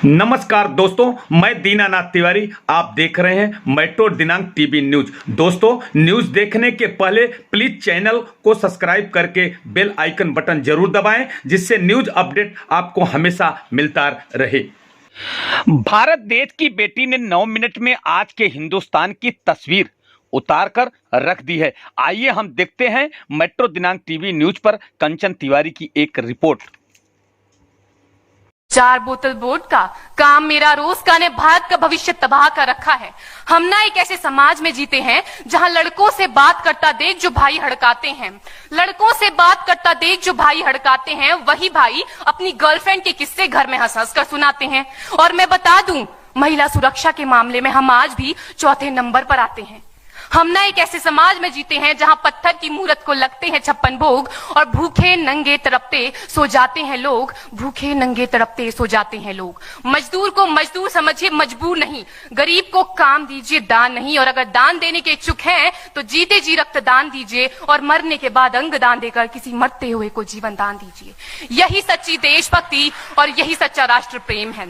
नमस्कार दोस्तों, मैं दीनानाथ तिवारी। आप देख रहे हैं मेट्रो दिनांक टीवी न्यूज। दोस्तों, न्यूज देखने के पहले प्लीज चैनल को सब्सक्राइब करके बेल आइकन बटन जरूर दबाएं, जिससे न्यूज अपडेट आपको हमेशा मिलता रहे। भारत देश की बेटी ने 9 मिनट में आज के हिंदुस्तान की तस्वीर उतार कर रख दी है। आइए हम देखते हैं मेट्रो दिनांक टीवी न्यूज पर कंचन तिवारी की एक रिपोर्ट। 4 बोतल वोट का काम मेरा रोज का ने भारत का भविष्य तबाह कर रखा है। हम ना एक ऐसे समाज में जीते हैं जहां लड़कों से बात करता देख जो भाई हड़काते हैं, लड़कों से बात करता देख जो भाई हड़काते हैं, वही भाई अपनी गर्लफ्रेंड के किस्से घर में हंस हंस कर सुनाते हैं। और मैं बता दूं, महिला सुरक्षा के मामले में हम आज भी चौथे नंबर पर आते हैं। हम ना एक ऐसे समाज में जीते हैं जहां पत्थर की मूरत को लगते हैं 56 भोग और भूखे नंगे तड़पते सो जाते हैं लोग, भूखे नंगे तड़पते सो जाते हैं लोग। मजदूर को मजदूर समझिए, मजबूर नहीं। गरीब को काम दीजिए, दान नहीं। और अगर दान देने के इच्छुक हैं तो जीते जी रक्तदान दीजिए और मरने के बाद अंग दान देकर किसी मरते हुए को जीवन दान दीजिए। यही सच्ची देशभक्ति और यही सच्चा राष्ट्र प्रेम है।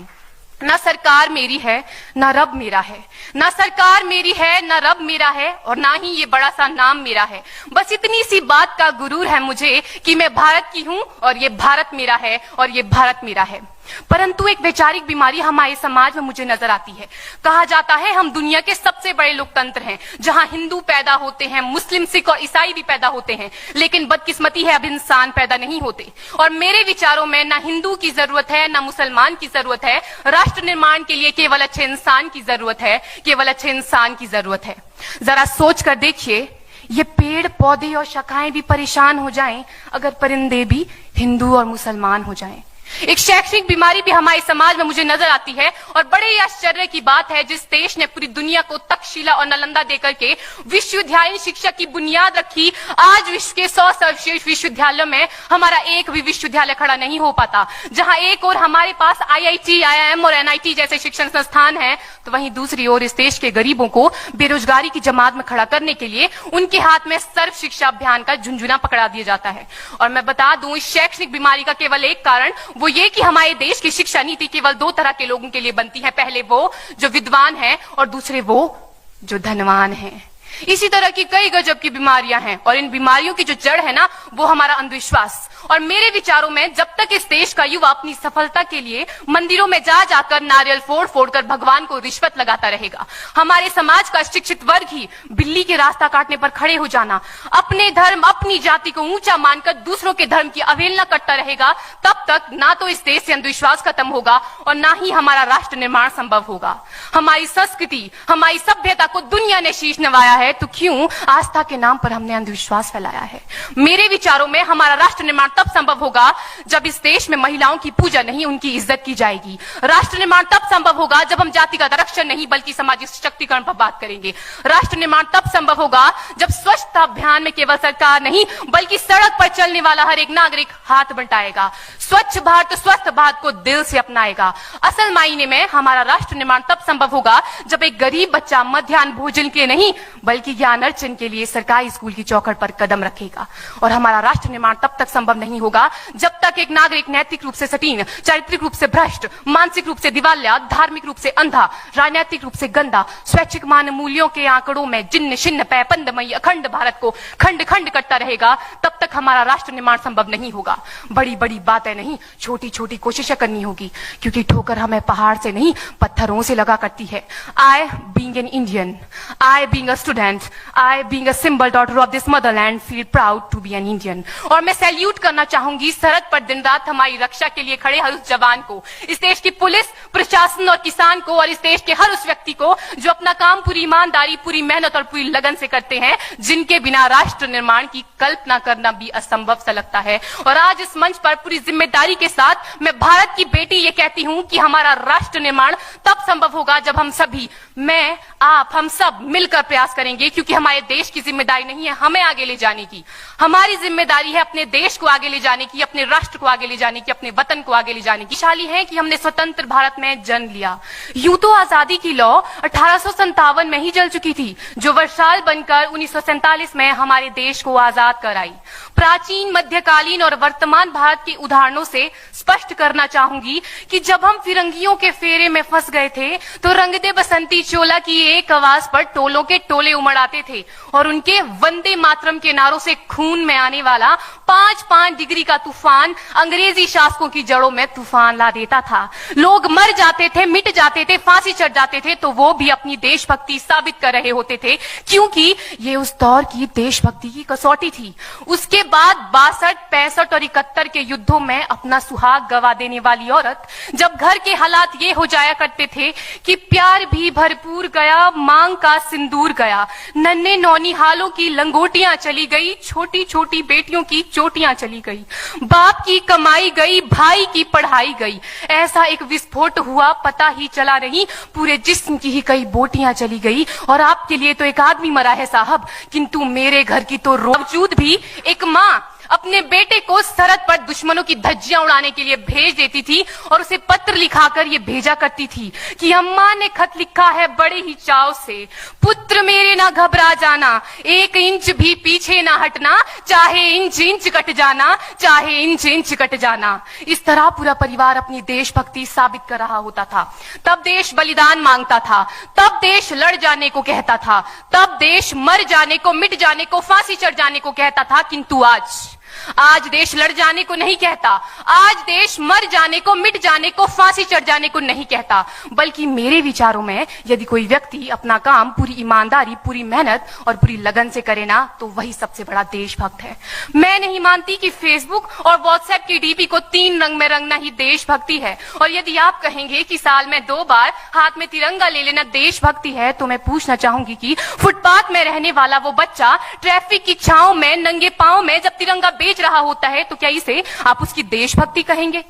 ना सरकार मेरी है ना रब मेरा है, ना सरकार मेरी है ना रब मेरा है, और ना ही ये बड़ा सा नाम मेरा है। बस इतनी सी बात का गुरूर है मुझे कि मैं भारत की हूं और ये भारत मेरा है और ये भारत मेरा है। परंतु एक वैचारिक बीमारी हमारे समाज में मुझे नजर आती है। कहा जाता है हम दुनिया के सबसे बड़े लोकतंत्र हैं, जहां हिंदू पैदा होते हैं, मुस्लिम, सिख और ईसाई भी पैदा होते हैं, लेकिन बदकिस्मती है अब इंसान पैदा नहीं होते। और मेरे विचारों में ना हिंदू की जरूरत है ना मुसलमान की जरूरत है। राष्ट्र निर्माण के लिए केवल अच्छे इंसान की जरूरत है, केवल अच्छे इंसान की जरूरत है। जरा सोच कर देखिए, ये पेड़ पौधे और शाखाएं भी परेशान हो जाएं अगर परिंदे भी हिंदू और मुसलमान हो जाएं। एक शैक्षणिक बीमारी भी हमारे समाज में मुझे नजर आती है। और बड़े ही आश्चर्य की बात है, जिस देश ने पूरी दुनिया को तक्षशिला और नालंदा देकर के विश्वविद्यालय शिक्षा की बुनियाद रखी, आज विश्व के 100 सर्वश्रेष्ठ विश्वविद्यालयों में हमारा एक भी विश्वविद्यालय खड़ा नहीं हो पाता। जहां एक और हमारे पास IIT, IIM और NIT जैसे शिक्षण संस्थान हैं, तो वहीं दूसरी ओर इस देश के गरीबों को बेरोजगारी की जमात में खड़ा करने के लिए उनके हाथ में सर्व शिक्षा अभियान का झुंझुना पकड़ा दिया जाता है। और मैं बता दूं, इस शैक्षणिक बीमारी का केवल एक कारण वो ये कि हमारे देश की शिक्षा नीति केवल 2 तरह के लोगों के लिए बनती है। पहले वो जो विद्वान हैं और दूसरे वो जो धनवान हैं। इसी तरह की कई गजब की बीमारियां हैं और इन बीमारियों की जो जड़ है ना, वो हमारा अंधविश्वास। और मेरे विचारों में जब तक इस देश का युवा अपनी सफलता के लिए मंदिरों में जा जाकर नारियल फोड़ फोड़ कर भगवान को रिश्वत लगाता रहेगा, हमारे समाज का शिक्षित वर्ग ही बिल्ली के रास्ता काटने पर खड़े हो जाना, अपने धर्म अपनी जाति को ऊंचा मानकर दूसरों के धर्म की अवहेलना करता रहेगा, तब तक ना तो इस देश से अंधविश्वास खत्म होगा और ना ही हमारा राष्ट्र निर्माण संभव होगा। हमारी संस्कृति, हमारी सभ्यता को दुनिया ने शीश नवाया है, तो क्यों आस्था के नाम पर हमने अंधविश्वास फैलाया है? मेरे विचारों में हमारा राष्ट्र निर्माण तब संभव होगा जब इस देश में महिलाओं की पूजा नहीं, उनकी इज्जत की जाएगी। राष्ट्र निर्माण तब संभव होगा जब हम जातिगत आरक्षण नहीं बल्कि सामाजिक सशक्तिकरण पर बात करेंगे। राष्ट्र निर्माण तब संभव होगा जब स्वच्छता अभियान में केवल सरकार नहीं बल्कि सड़क पर चलने वाला हर एक नागरिक हाथ बंटाएगा, स्वच्छ भारत स्वस्थ भारत को दिल से अपनाएगा। असल मायने में हमारा राष्ट्र निर्माण तब संभव होगा जब एक गरीब बच्चा मध्याह्न भोजन के नहीं बल्कि ज्ञान अर्जन के लिए सरकारी स्कूल की चौखट पर कदम रखेगा। और हमारा राष्ट्र निर्माण तब तक संभव नहीं होगा जब तक एक नागरिक नैतिक रूप से सटीन, चारित्रिक रूप से भ्रष्ट, मानसिक रूप से दिवालिया, धार्मिक रूप से अंधा, राजनीतिक रूप से गंदा, स्वैच्छिक मान मूल्यों के आंकड़ों में जिन्न शिन्न पैपंदमयी अखंड भारत को खंड खंड करता रहेगा। तब तक हमारा राष्ट्र निर्माण संभव नहीं होगा। बड़ी बड़ी बातें नहीं, छोटी छोटी कोशिशें करनी होगी, क्योंकि ठोकर हमें पहाड़ से नहीं पत्थरों से लगा करती है। I being an Indian, I being a student, I being a symbol daughter of this motherland feel proud to be an Indian। और मैं सैल्यूट करना चाहूंगी सरहद पर दिन रात हमारी रक्षा के लिए खड़े हर उस जवान को, इस देश की पुलिस, प्रशासन और किसान को, और इस देश के हर उस व्यक्ति को जो अपना काम पूरी ईमानदारी, पूरी मेहनत और पूरी लगन से करते हैं, जिनके बिना राष्ट्र निर्माण की कल्पना करना भी असंभव सा लगता है। और आज इस मंच पर पूरी जिम्मेदारी के साथ मैं भारत की बेटी ये कहती हूं कि हमारा राष्ट्र निर्माण तब संभव होगा जब हम सभी, मैं, आप, हम सब मिलकर प्रयास करेंगे कहेंगे, क्योंकि हमारे देश की जिम्मेदारी नहीं है हमें आगे ले जाने की। हमारी जिम्मेदारी है अपने देश को आगे ले जाने की, अपने राष्ट्र को आगे ले जाने की, अपने वतन को आगे ले जाने की। शाली है कि हमने स्वतंत्र भारत में जन्म लिया। यूं तो आजादी की लौ 1857 में ही जल चुकी थी, जो वर्षाल बनकर 1947 में हमारे देश को आजाद कराई। प्राचीन, मध्यकालीन और वर्तमान भारत के उदाहरणों से स्पष्ट करना चाहूंगी कि जब हम फिरंगियों के फेरे में फंस गए थे तो रंग दे बसंती चोला की एक आवाज पर टोलों के टोले उमड़ आते थे और उनके वंदे मातरम के नारों से खून में आने वाला 5-5 डिग्री का तूफान अंग्रेजी शासकों की जड़ों में तूफान ला देता था। लोग मर जाते थे, मिट जाते थे, फांसी चढ़ जाते थे, तो वो भी अपनी देशभक्ति साबित कर रहे होते थे, क्योंकि ये उस दौर की देशभक्ति की कसौटी थी। उसके बाद 62, 65 और 71 के युद्धों में अपना सुहाग गवा देने वाली औरत, जब घर के हालात ये हो जाया करते थे कि प्यार भी भरपूर गया, मांग का सिंदूर गया, नन्हे नौनिहालों की लंगोटियां चली गई, छोटी छोटी बेटियों की चोटियां चली गई, बाप की कमाई गई, भाई की पढ़ाई गई, ऐसा एक विस्फोट हुआ पता ही चला नहीं, पूरे जिस्म की ही कई बोटियां चली गई। और आपके लिए तो एक आदमी मरा है साहब, किंतु मेरे घर की तो बावजूद भी एक माँ अपने बेटे को सरहद पर दुश्मनों की धज्जियां उड़ाने के लिए भेज देती थी और उसे पत्र लिखाकर ये भेजा करती थी कि अम्मा ने खत लिखा है बड़े ही चाव से, पुत्र मेरे ना घबरा जाना, 1 इंच भी पीछे ना हटना, चाहे इंच इंच कट जाना, चाहे इंच इंच कट जाना। इस तरह पूरा परिवार अपनी देशभक्ति साबित कर रहा होता था। तब देश बलिदान मांगता था, तब देश लड़ जाने को कहता था, तब देश मर जाने को, मिट जाने को, फांसी चढ़ जाने को कहता था। किंतु आज देश लड़ जाने को नहीं कहता, आज देश मर जाने को, मिट जाने को, फांसी चढ़ जाने को नहीं कहता, बल्कि मेरे विचारों में यदि कोई व्यक्ति अपना काम पूरी ईमानदारी, पूरी मेहनत और पूरी लगन से करे ना, तो वही सबसे बड़ा देशभक्त है। मैं नहीं मानती कि फेसबुक और व्हाट्सएप की डीपी को 3 रंग में रंगना ही देशभक्ति है। और यदि आप कहेंगे कि साल में 2 बार हाथ में तिरंगा ले लेना देशभक्ति है, तो मैं पूछना चाहूंगी कि फुटपाथ में रहने वाला वो बच्चा ट्रैफिक की छांव में नंगे पांव में जब तिरंगा बेच रहा होता है, तो क्या इसे आप उसकी देशभक्ति कहेंगे?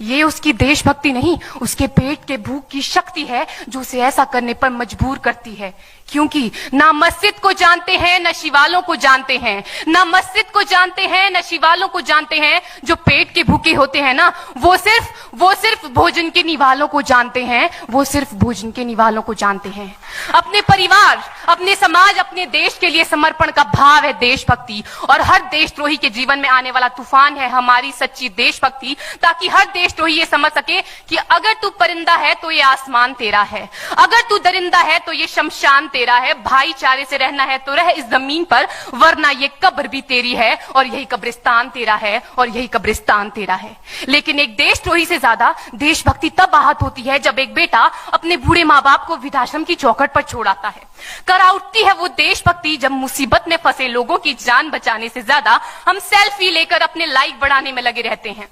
ये उसकी देशभक्ति नहीं, उसके पेट के भूख की शक्ति है जो उसे ऐसा करने पर मजबूर करती है। क्योंकि ना मस्जिद को जानते हैं, न शिवालों को जानते हैं, ना मस्जिद को जानते हैं, न शिवालों को जानते हैं। जो पेट के भूखे होते हैं ना, वो सिर्फ भोजन के निवालों को जानते हैं, वो सिर्फ भोजन के निवालों को जानते हैं। अपने परिवार, अपने समाज, अपने देश के लिए समर्पण का भाव है देशभक्ति। और हर देशद्रोही के जीवन में आने वाला तूफान है हमारी सच्ची देशभक्ति, ताकि हर देशद्रोही ये समझ सके कि अगर तू परिंदा है तो ये आसमान तेरा है, अगर तू दरिंदा है तो ये शमशान तेरा है, भाईचारे से रहना है तो रह इस जमीन पर, वरना ये कब्र भी तेरी है और यही कब्रिस्तान तेरा है और यही कब्रिस्तान तेरा है। लेकिन एक देशद्रोही से ज्यादा देशभक्ति तब आहत होती है जब एक बेटा अपने बूढ़े माँ बाप को वृद्धाश्रम की चौखट पर छोड़ आता है। कर उठती है वो देशभक्ति जब मुसीबत में फंसे लोगों की जान बचाने से ज्यादा हम सेल्फी लेकर अपने लाइक बढ़ाने में लगे रहते हैं।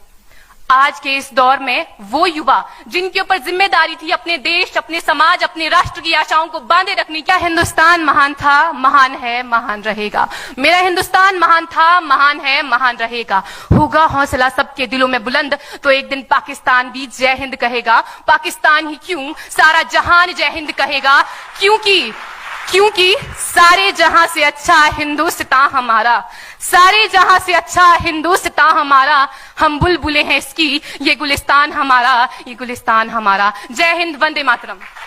आज के इस दौर में वो युवा जिनके ऊपर जिम्मेदारी थी अपने देश, अपने समाज, अपने राष्ट्र की आशाओं को बांधे रखने, क्या हिंदुस्तान महान था, महान है, महान रहेगा। मेरा हिंदुस्तान महान था, महान है, महान रहेगा। होगा हौसला सबके दिलों में बुलंद तो एक दिन पाकिस्तान भी जय हिंद कहेगा। पाकिस्तान ही क्यों, सारा जहान जय हिंद कहेगा, क्योंकि सारे जहां से अच्छा हिंदुस्तान हमारा, सारे जहां से अच्छा हिंदुस्तान हमारा। हम बुलबुलें हैं इसकी, ये गुलिस्तान हमारा, ये गुलिस्तान हमारा। जय हिंद, वंदे मातरम।